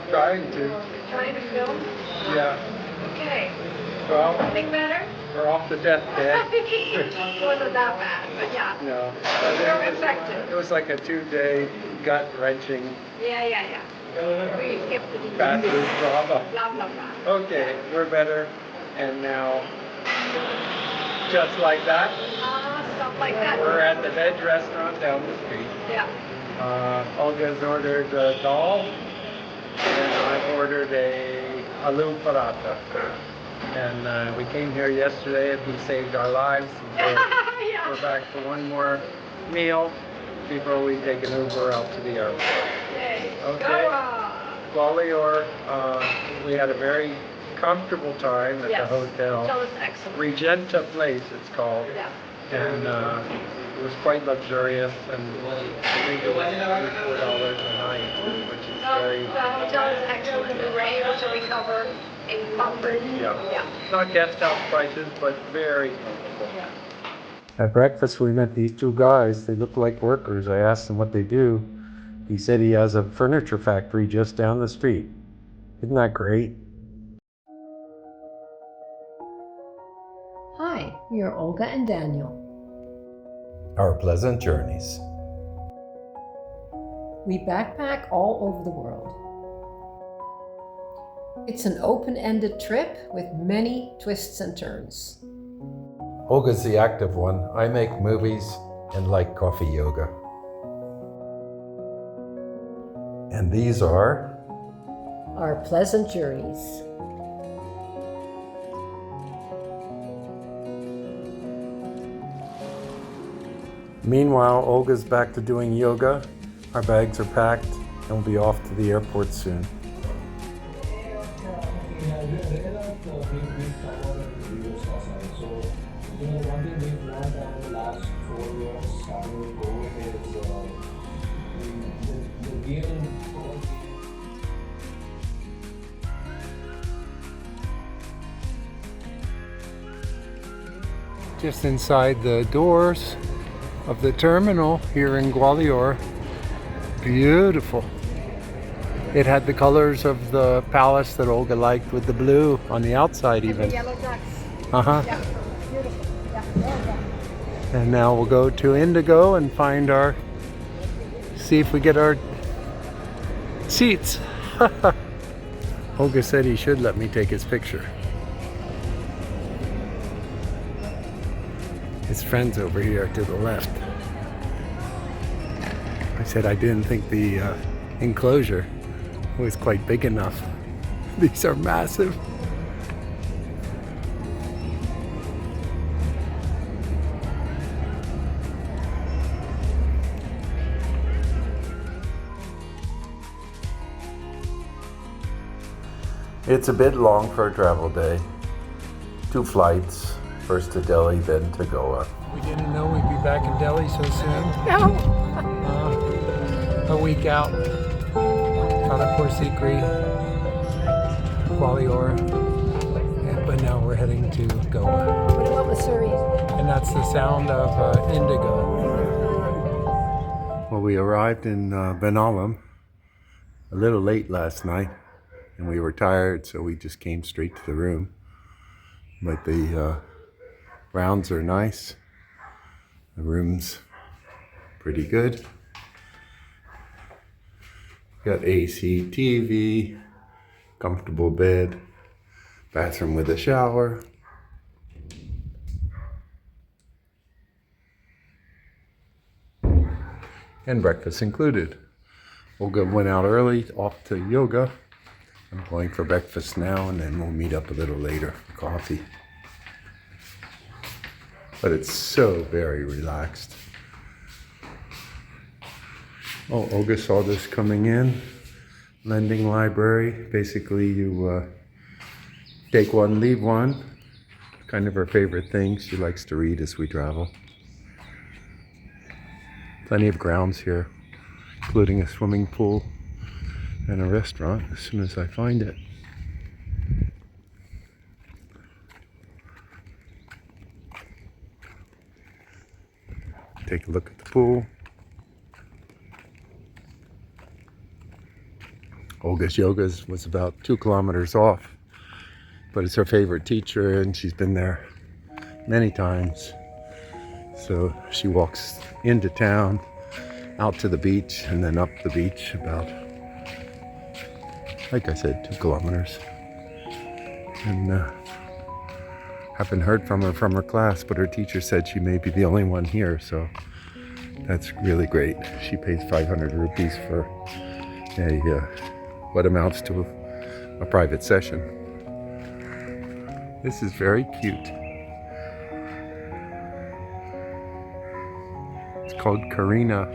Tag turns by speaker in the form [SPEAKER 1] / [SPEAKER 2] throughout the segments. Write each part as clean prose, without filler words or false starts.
[SPEAKER 1] Trying to.
[SPEAKER 2] Trying to film?
[SPEAKER 1] Yeah.
[SPEAKER 2] Okay.
[SPEAKER 1] Well,
[SPEAKER 2] Think better?
[SPEAKER 1] we're off the deathbed.
[SPEAKER 2] It wasn't that bad, but yeah.
[SPEAKER 1] No.
[SPEAKER 2] You're infected.
[SPEAKER 1] It was like a 2-day gut-wrenching
[SPEAKER 2] Yeah. We skipped the details.
[SPEAKER 1] bathroom drama.
[SPEAKER 2] Blah, blah, blah.
[SPEAKER 1] Okay, we're better. And now, just like that,
[SPEAKER 2] Stuff like that.
[SPEAKER 1] we're at the veg restaurant down the street.
[SPEAKER 2] Yeah.
[SPEAKER 1] Olga's ordered a dal, and I ordered a aloo paratha. And we came here yesterday and he saved our lives.
[SPEAKER 2] Yeah.
[SPEAKER 1] We're back for one more meal before we take an Uber out to the airport.
[SPEAKER 2] Yay.
[SPEAKER 1] Okay. Gwalior, we had a very comfortable time at the hotel.
[SPEAKER 2] That was excellent.
[SPEAKER 1] Regenta Place, it's called.
[SPEAKER 2] Yeah.
[SPEAKER 1] And it was quite luxurious, and I think it was $4 a night, which is very...
[SPEAKER 2] The hotel is excellent. We were able to recover in comfort.
[SPEAKER 1] Yeah. Not guest house prices, but very comfortable.
[SPEAKER 2] Yeah.
[SPEAKER 1] At breakfast, we met these two guys. They look like workers. I asked them what they do. He said he has a furniture factory just down the street. Isn't that great?
[SPEAKER 3] Hi, we are Olga and Daniel.
[SPEAKER 4] Our pleasant journeys.
[SPEAKER 3] We backpack all over the world. It's an open-ended trip with many twists and turns.
[SPEAKER 4] Olga's the active one. I make movies and like coffee yoga. And these are
[SPEAKER 3] Our pleasant journeys.
[SPEAKER 1] Meanwhile, Olga's back to doing yoga. Our bags are packed and we'll be off to the airport soon. Just inside the doors of the terminal here in Gwalior. Beautiful. It had the colors of the palace that Olga liked, with the blue on the outside even.
[SPEAKER 2] The yellow ducks.
[SPEAKER 1] Uh-huh.
[SPEAKER 2] Yeah. Beautiful. Yeah. Well done.
[SPEAKER 1] And now we'll go to Indigo and find see if we get our seats. Olga said he should let me take his picture. His friend's over here to the left. I said I didn't think the enclosure was quite big enough. These are massive.
[SPEAKER 4] It's a bit long for a travel day. 2 flights, first to Delhi, then to Goa.
[SPEAKER 1] We didn't know we'd be back in Delhi so soon.
[SPEAKER 2] No.
[SPEAKER 1] A week out. Kanapur Sikri, Gwalior, but now we're heading to Goa.
[SPEAKER 2] What was Surrey?
[SPEAKER 1] And that's the sound of Indigo. Well, we arrived in Benaulim a little late last night, and we were tired, so we just came straight to the room. But the grounds are nice. The room's pretty good. Got AC, TV, comfortable bed, bathroom with a shower. And breakfast included. Olga went out early, off to yoga. I'm going for breakfast now, and then we'll meet up a little later for coffee. But it's so very relaxed. Oh, Olga saw this coming in. Lending library. Basically, you take one, leave one. Kind of her favorite thing. She likes to read as we travel. Plenty of grounds here, including a swimming pool and a restaurant as soon as I find it. Take a look at the pool. Olga's yoga was about 2 kilometers off, but it's her favorite teacher and she's been there many times. So she walks into town, out to the beach, and then up the beach about, like I said, 2 kilometers. And haven't heard from her class, but her teacher said she may be the only one here, so that's really great. She pays 500 rupees for a what amounts to a private session. This is very cute. It's called Karina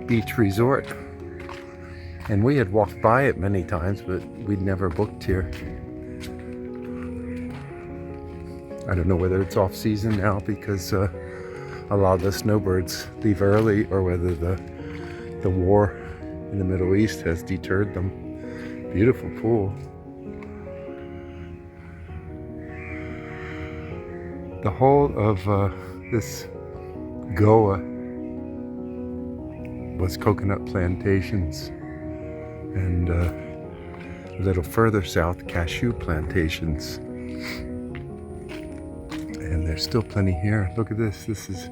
[SPEAKER 1] Beach Resort. And we had walked by it many times, but we'd never booked here. I don't know whether it's off season now because a lot of the snowbirds leave early, or whether the war in the Middle East has deterred them. Beautiful pool. The whole of this Goa was coconut plantations, and a little further south, cashew plantations. And there's still plenty here. Look at this. This is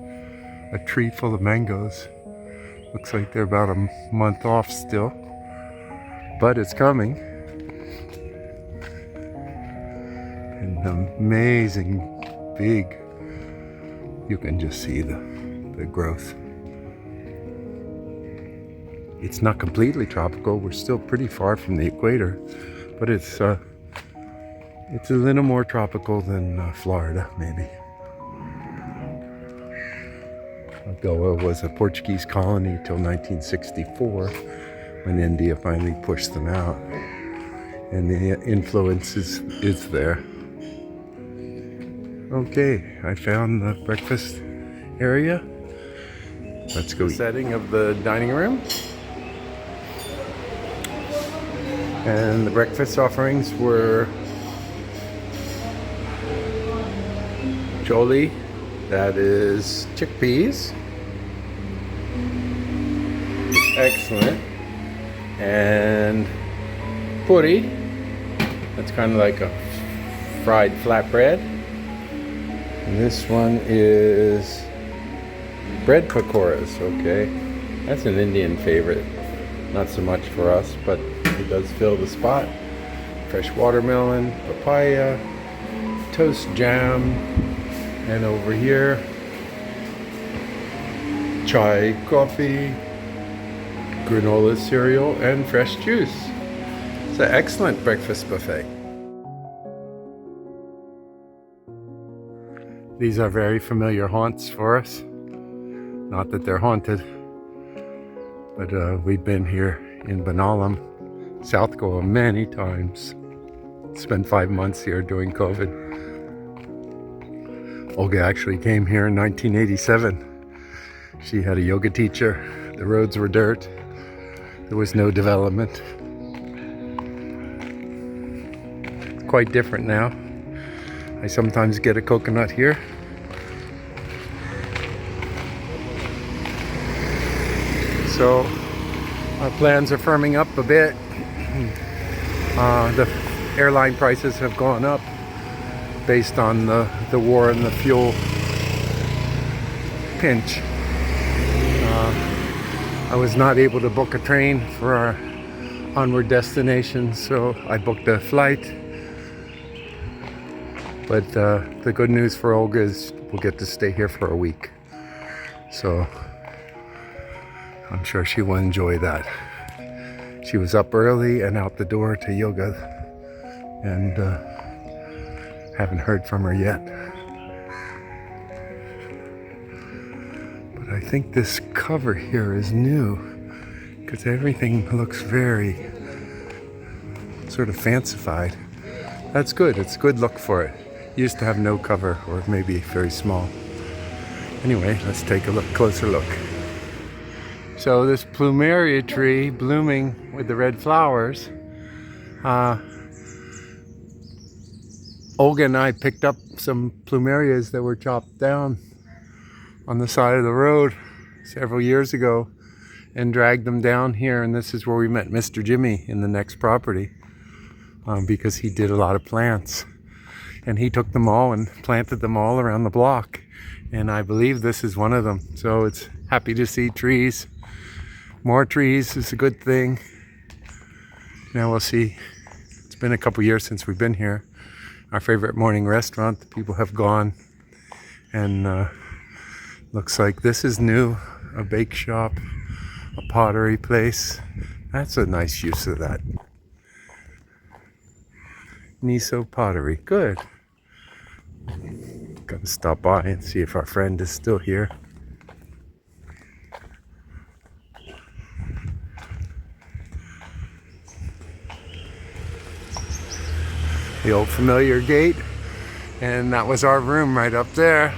[SPEAKER 1] a tree full of mangoes. Looks like they're about a month off still, but it's coming. And amazing big. You can just see the growth. It's not completely tropical. We're still pretty far from the equator, but it's a little more tropical than Florida, maybe. Goa was a Portuguese colony till 1964, when India finally pushed them out, and the influence is there. Okay, I found the breakfast area. Let's go eat. Setting of the dining room. And the breakfast offerings were choli, that is chickpeas. Excellent. And puri, that's kind of like a fried flatbread. And this one is bread pakoras, okay. That's an Indian favorite. Not so much for us, but it does fill the spot. Fresh watermelon, papaya, toast jam, and over here, chai, coffee, granola cereal, and fresh juice. It's an excellent breakfast buffet. These are very familiar haunts for us. Not that they're haunted, but we've been here in Benaulim, South Goa, many times. Spent 5 months here during COVID. Olga actually came here in 1987. She had a yoga teacher. The roads were dirt. There was no development. Quite different now. I sometimes get a coconut here. So our plans are firming up a bit. The airline prices have gone up based on the war and the fuel pinch. I was not able to book a train for our onward destination, so I booked a flight. But the good news for Olga is we'll get to stay here for a week. So I'm sure she will enjoy that. She was up early and out the door to yoga, and haven't heard from her yet. But I think this cover here is new, because everything looks very sort of fancified. That's good. It's a good look for it. Used to have no cover, or maybe very small. Anyway, let's take a closer look. So this plumeria tree blooming with the red flowers, Olga and I picked up some plumerias that were chopped down on the side of the road several years ago, and dragged them down here, and this is where we met Mr. Jimmy in the next property, because he did a lot of plants. And he took them all and planted them all around the block. And I believe this is one of them. So it's happy to see trees. More trees is a good thing. Now we'll see. It's been a couple years since we've been here. Our favorite morning restaurant, the people have gone. And looks like this is new. A bake shop, a pottery place. That's a nice use of that. Niso pottery, good. Gotta stop by and see if our friend is still here. The old familiar gate, and that was our room right up there.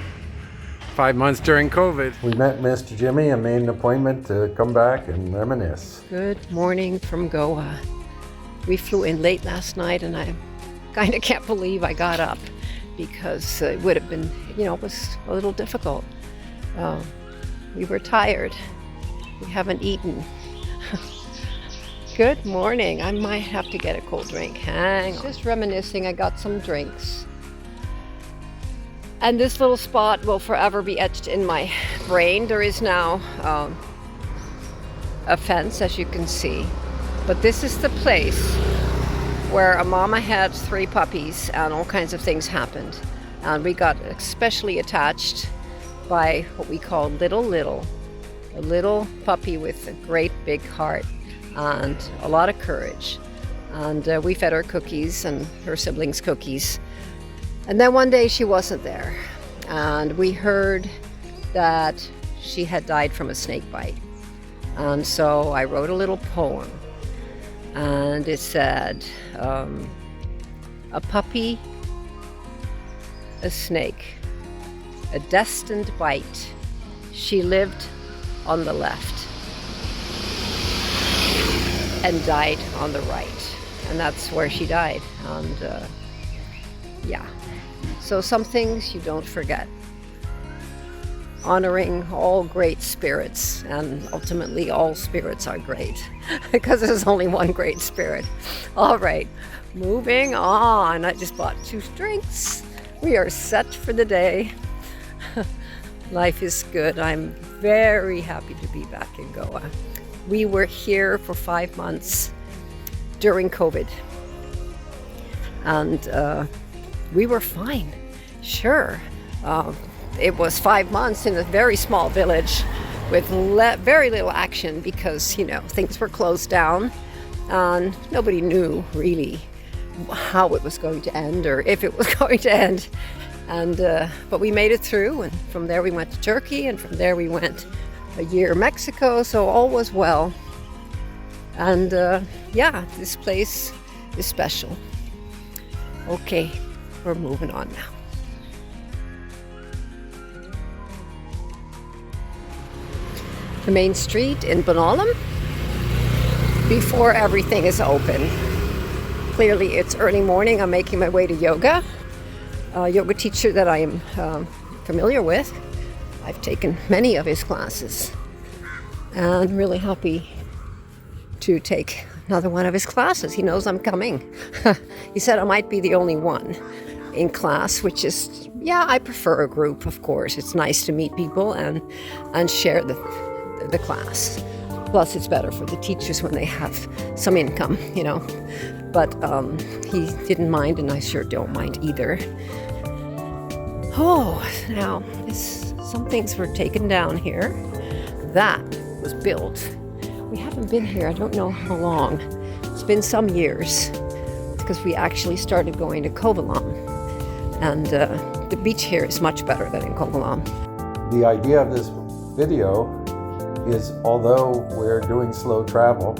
[SPEAKER 1] 5 months during COVID. We met Mr. Jimmy and made an appointment to come back and reminisce.
[SPEAKER 3] Good morning from Goa. We flew in late last night, and I kind of can't believe I got up, because it would have been, it was a little difficult. We were tired. We haven't eaten. Good morning. I might have to get a cold drink. Hang on. Just reminiscing, I got some drinks. And this little spot will forever be etched in my brain. There is now a fence, as you can see. But this is the place where a mama had 3 puppies and all kinds of things happened. And we got especially attached by what we call Little. A little puppy with a great big heart and a lot of courage. And we fed her cookies and her siblings cookies. And then one day she wasn't there. And we heard that she had died from a snake bite. And so I wrote a little poem. And it said, a puppy, a snake, a destined bite. She lived on the left and died on the right. And that's where she died. And yeah. So some things you don't forget. Honoring all great spirits, and ultimately all spirits are great because there's only one great spirit. All right, moving on. I just bought 2 drinks. We are set for the day. Life is good. I'm very happy to be back in Goa. We were here for 5 months during COVID, and we were fine. Sure. It was 5 months in a very small village with very little action because, things were closed down and nobody knew really how it was going to end or if it was going to end. And but we made it through, and from there we went to Turkey, and from there we went a year Mexico, so all was well. And yeah, this place is special. Okay, we're moving on now. The main street in Benaulim before everything is open. Clearly it's early morning. I'm making my way to yoga. A yoga teacher that I am familiar with. I've taken many of his classes, and I'm really happy to take another one of his classes. He knows I'm coming. He said I might be the only one in class, which is, yeah, I prefer a group, of course. It's nice to meet people and share the class. Plus, it's better for the teachers when they have some income, But he didn't mind, and I sure don't mind either. Oh, now, some things were taken down here. That was built. We haven't been here, I don't know how long. It's been some years, because we actually started going to Kovalam. And the beach here is much better than in Kovalam.
[SPEAKER 4] The idea of this video is, although we're doing slow travel,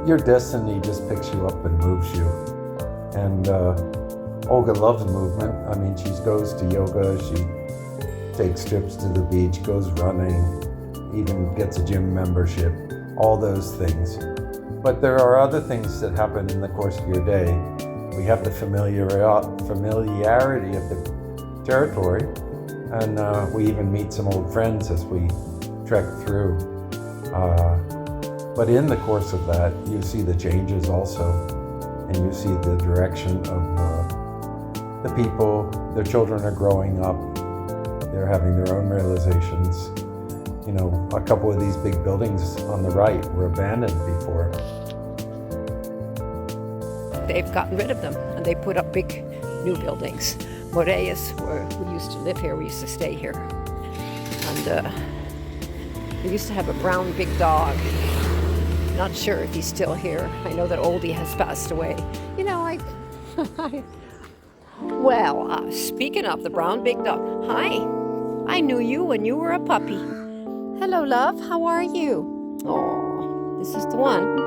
[SPEAKER 4] your destiny just picks you up and moves you. And Olga loves movement. I mean, she goes to yoga, she takes trips to the beach, goes running, even gets a gym membership, all those things. But there are other things that happen in the course of your day. We have the familiarity of the territory, and we even meet some old friends as we trek through. But in the course of that, you see the changes also, and you see the direction of the people. Their children are growing up. They're having their own realizations. You know, a couple of these big buildings on the right were abandoned before.
[SPEAKER 3] They've gotten rid of them, and they put up big new buildings. Moreas, where we used to live here, we used to stay here. And we used to have a brown big dog. Not sure if he's still here. I know that Oldie has passed away. You know, Well, speaking of the brown big dog, hi. I knew you when you were a puppy. Hello, love. How are you? Oh, this is the one.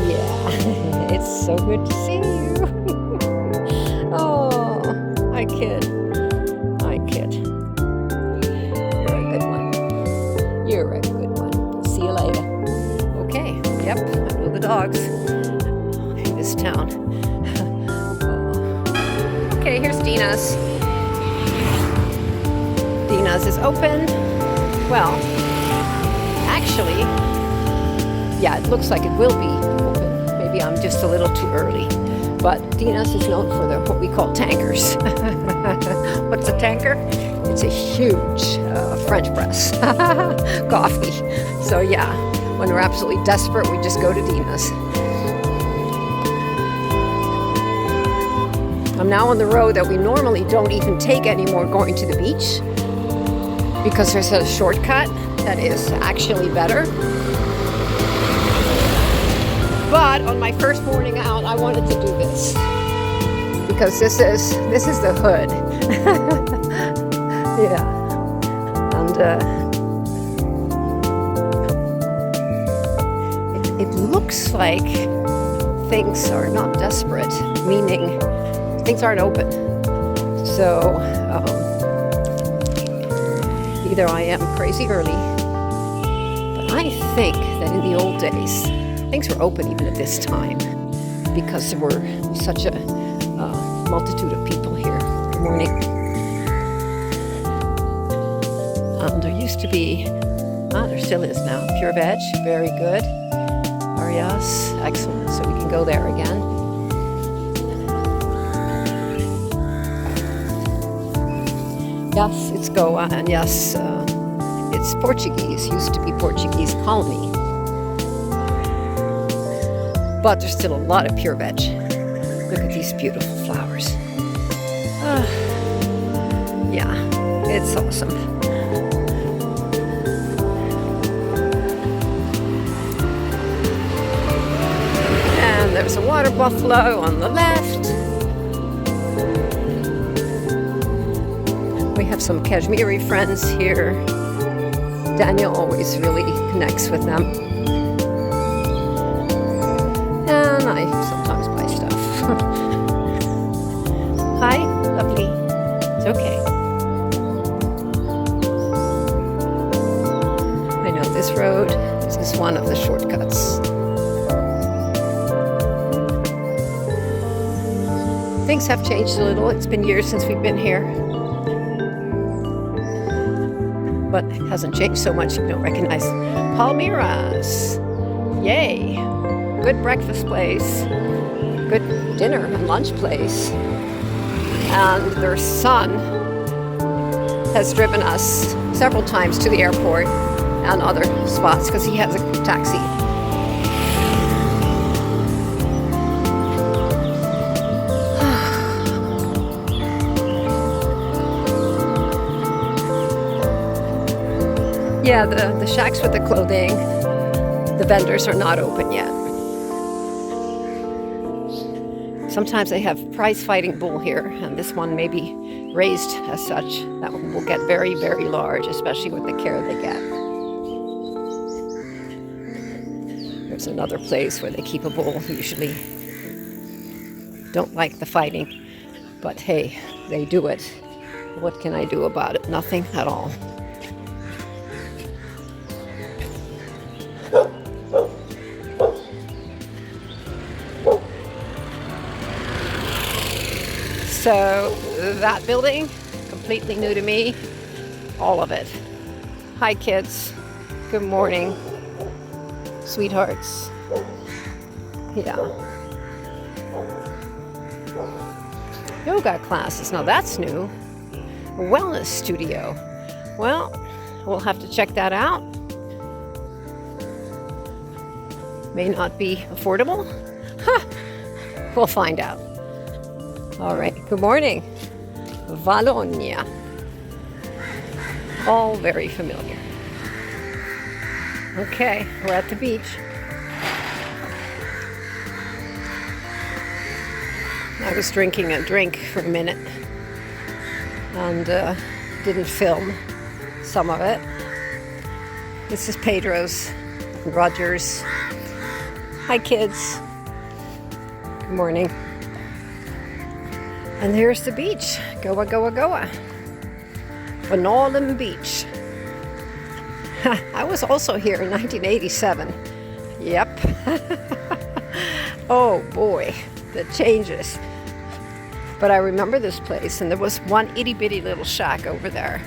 [SPEAKER 3] Yeah, it's so good to see you. Oh, hi, kid. Hi, kid. You're a good one. You're a good one. See you later. Okay, yep, I know the dogs in this town. Okay, here's Dina's. Dina's is open. Well, actually, yeah, it looks like it will be open. Maybe I'm just a little too early. But Dina's is known for what we call tankers. What's a tanker? It's a huge French press coffee. So yeah, when we're absolutely desperate, we just go to Dina's. I'm now on the road that we normally don't even take anymore going to the beach, because there's a shortcut that is actually better. But on my first morning out, I wanted to do this because this is the hood. Yeah, and it looks like things are not desperate, meaning things aren't open. So either I am crazy early, but I think that in the old days, things were open even at this time because there were such a multitude of people here. Good morning. There used to be, there still is now, Pure Veg, very good. Arias, excellent, so we can go there again. Yes, it's Goa, and yes, it's Portuguese, used to be Portuguese colony. But there's still a lot of pure veg. Look at these beautiful flowers. Yeah, it's awesome. And there's a water buffalo on the left. We have some Kashmiri friends here. Daniel always really connects with them. And I sometimes buy stuff. Hi, lovely. It's okay. I know this road. This is one of the shortcuts. Things have changed a little. It's been years since we've been here. But it hasn't changed so much you don't recognize Palmyras. Yay! Good breakfast place, good dinner and lunch place. And their son has driven us several times to the airport and other spots because he has a taxi. Yeah, the shacks with the clothing, the vendors are not open yet. Sometimes they have prize-fighting bull here, and this one may be raised as such. That one will get very, very large, especially with the care they get. There's another place where they keep a bull, usually. Don't like the fighting, but hey, they do it. What can I do about it? Nothing at all. So that building, completely new to me, all of it. Hi kids, good morning. Sweethearts. Yeah. Yoga classes. Now that's new. A wellness studio. Well, we'll have to check that out. May not be affordable. Huh. We'll find out. All right. Good morning. Valonia. All very familiar. Okay, we're at the beach. I was drinking a drink for a minute and didn't film some of it. This is Pedro's and Roger's. Hi, kids. Good morning. And here's the beach. Goa, Goa, Goa. Benaulim Beach. I was also here in 1987. Yep. Oh boy, the changes. But I remember this place, and there was one itty bitty little shack over there,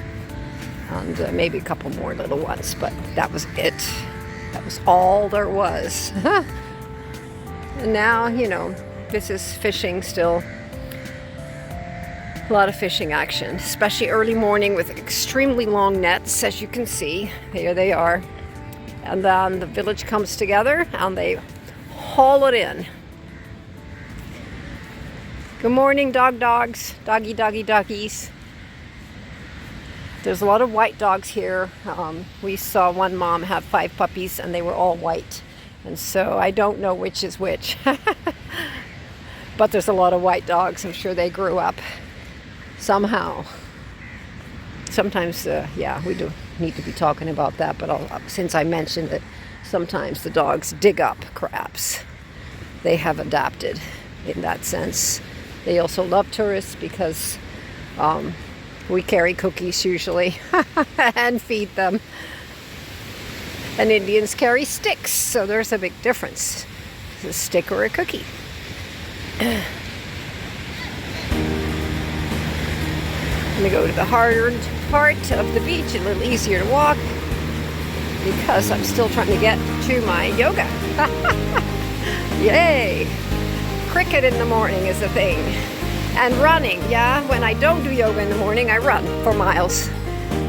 [SPEAKER 3] and maybe a couple more little ones, but that was it. That was all there was. And now, you know, this is fishing still. A lot of fishing action, especially early morning with extremely long nets, as you can see. Here they are. And then the village comes together and they haul it in. Good morning, dogs. Doggy, doggies. There's a lot of white dogs here. We saw one mom have 5 puppies and they were all white. And so I don't know which is which. But there's a lot of white dogs. I'm sure they grew up somehow. Sometimes, yeah, we do need to be talking about that, but since I mentioned it, sometimes the dogs dig up crabs. They have adapted in that sense. They also love tourists because we carry cookies usually and feed them. And Indians carry sticks, so there's a big difference. It's a stick or a cookie. I'm going to go to the harder part of the beach, a little easier to walk, because I'm still trying to get to my yoga. Yay! Cricket in the morning is a thing. And running, yeah, when I don't do yoga in the morning, I run for miles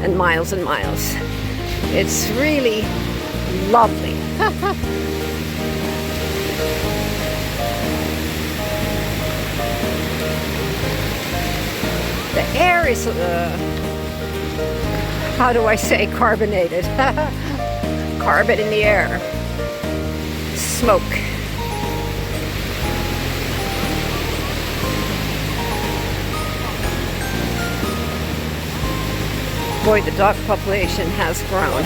[SPEAKER 3] and miles and miles. It's really lovely. The air is, how do I say, carbonated. Carbon in the air. Smoke. Boy, the dog population has grown.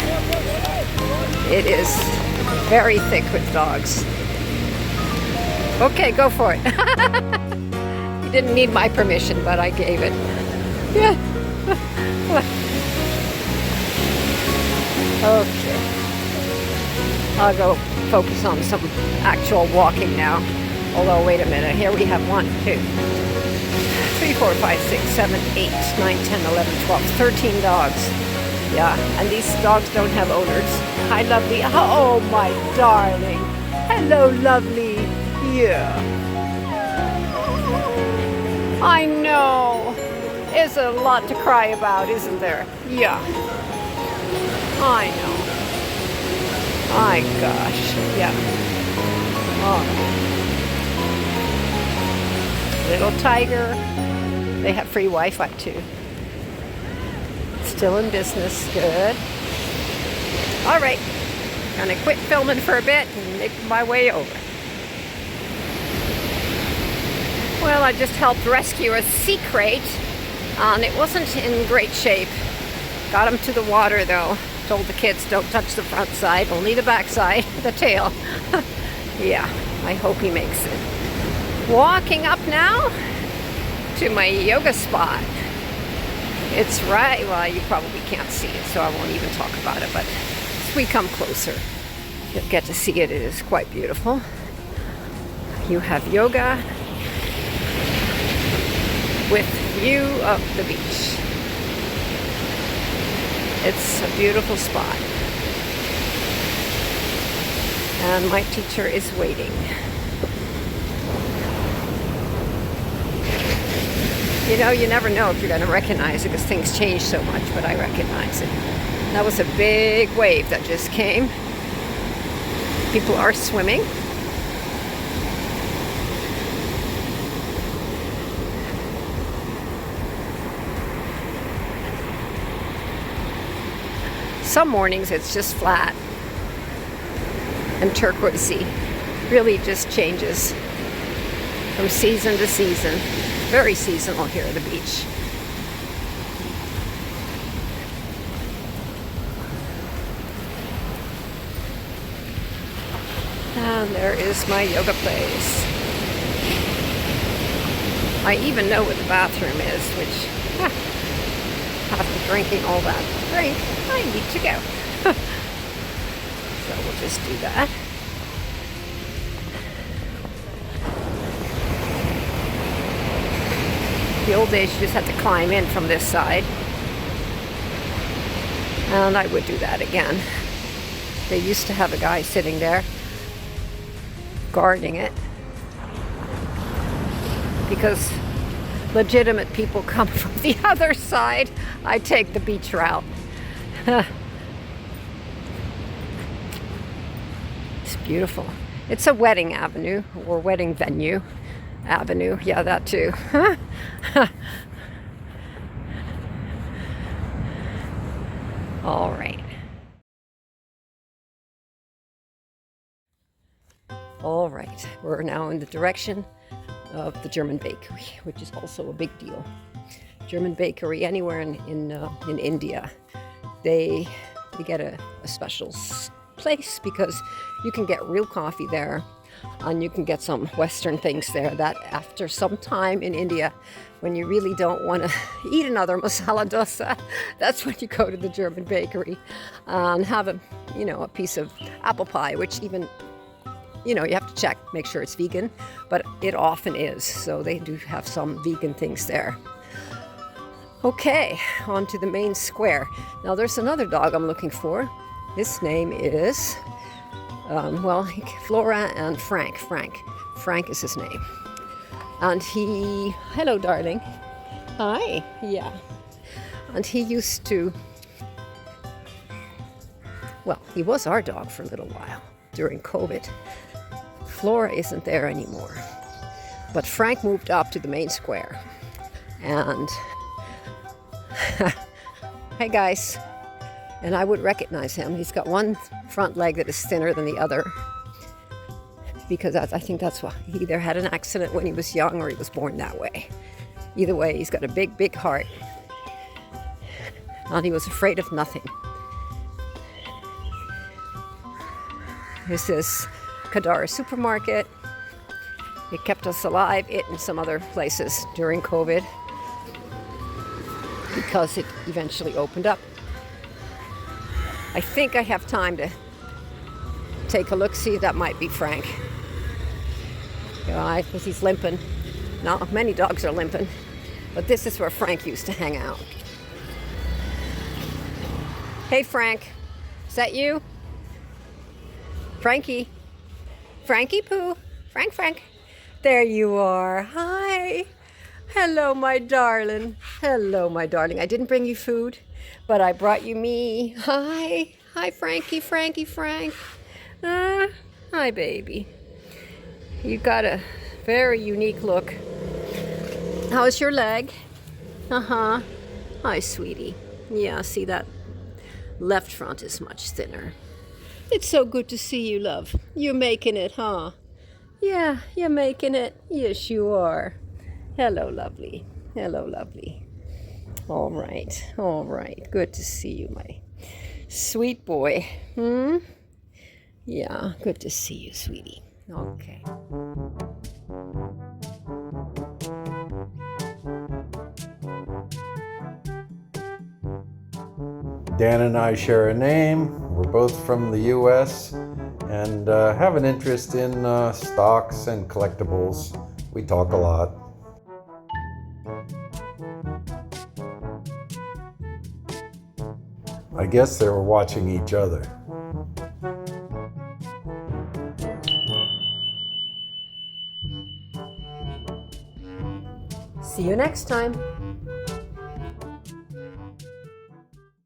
[SPEAKER 3] It is very thick with dogs. Okay, go for it. You didn't need my permission, but I gave it. Yeah. Okay. I'll go focus on some actual walking now. Although, wait a minute. Here we have 1, 2, 3, 4, 5, 6, 7, 8, 9, 10, 11, 12, 13 dogs. Yeah, and these dogs don't have owners. Hi, lovely. Oh, my darling. Hello, lovely. Yeah. I know. It's a lot to cry about, isn't there? Yeah. I know. My gosh. Yeah. Oh. Little tiger. They have free Wi-Fi too. Still in business. Good. All right. Gonna quit filming for a bit and make my way over. Well, I just helped rescue a sea crate, and it wasn't in great shape. Got him to the water though. Told the kids don't touch the front side, only the back side, the tail. Yeah, I hope he makes it. Walking up now to my yoga spot. It's right, well, you probably can't see it, so I won't even talk about it, but as we come closer, you'll get to see it. It is quite beautiful. You have yoga with view of the beach. It's a beautiful spot. And my teacher is waiting. You know, you never know if you're going to recognize it because things change so much, but I recognize it. That was a big wave that just came. People are swimming. Some mornings it's just flat and turquoisey. Really just changes from season to season. Very seasonal here at the beach. And there is my yoga place. I even know where the bathroom is, which, after drinking all that drink, I need to go. So we'll just do that. The old days, you just had to climb in from this side. And I would do that again. They used to have a guy sitting there guarding it because legitimate people come from the other side. I take the beach route. It's beautiful. It's a wedding avenue or wedding venue avenue. Yeah, that too. All right. All right, we're now in the direction of the German bakery, which is also a big deal. German bakery anywhere in India, they get a special place because you can get real coffee there, and you can get some Western things there that after some time in India, when you really don't want to eat another masala dosa, that's when you go to the German bakery and have a piece of apple pie, which even, you have to check, make sure it's vegan, but it often is. So they do have some vegan things there. Okay, on to the main square. Now there's another dog I'm looking for. His name is, Flora and Frank. Frank is his name. And hello darling. Hi, yeah. And he used to, he was our dog for a little while during COVID. Flora isn't there anymore. But Frank moved up to the main square. And hey guys, and I would recognize him. He's got one front leg that is thinner than the other because I think that's why he either had an accident when he was young or he was born that way. Either way, he's got a big, big heart. And he was afraid of nothing. This is Kadara supermarket. It kept us alive, it and some other places during COVID, because it eventually opened up. I think I have time to take a look, see if that might be Frank. Because he's limping. Not many dogs are limping, but this is where Frank used to hang out. Hey Frank, is that you? Frankie Pooh, Frank. There you are. Hi. Hello, my darling. I didn't bring you food, but I brought you me. Hi, Frankie, Frank. Hi, baby. You got a very unique look. How's your leg? Hi, sweetie. Yeah, see, that left front is much thinner. It's so good to see you, love. You're making it, huh? Yeah, you're making it. Yes, you are. Hello, lovely. All right. Good to see you, my sweet boy. Yeah, good to see you, sweetie. Okay.
[SPEAKER 4] Dan and I share a name. We're both from the US and have an interest in stocks and collectibles. We talk a lot. I guess they were watching each other.
[SPEAKER 3] See you next time.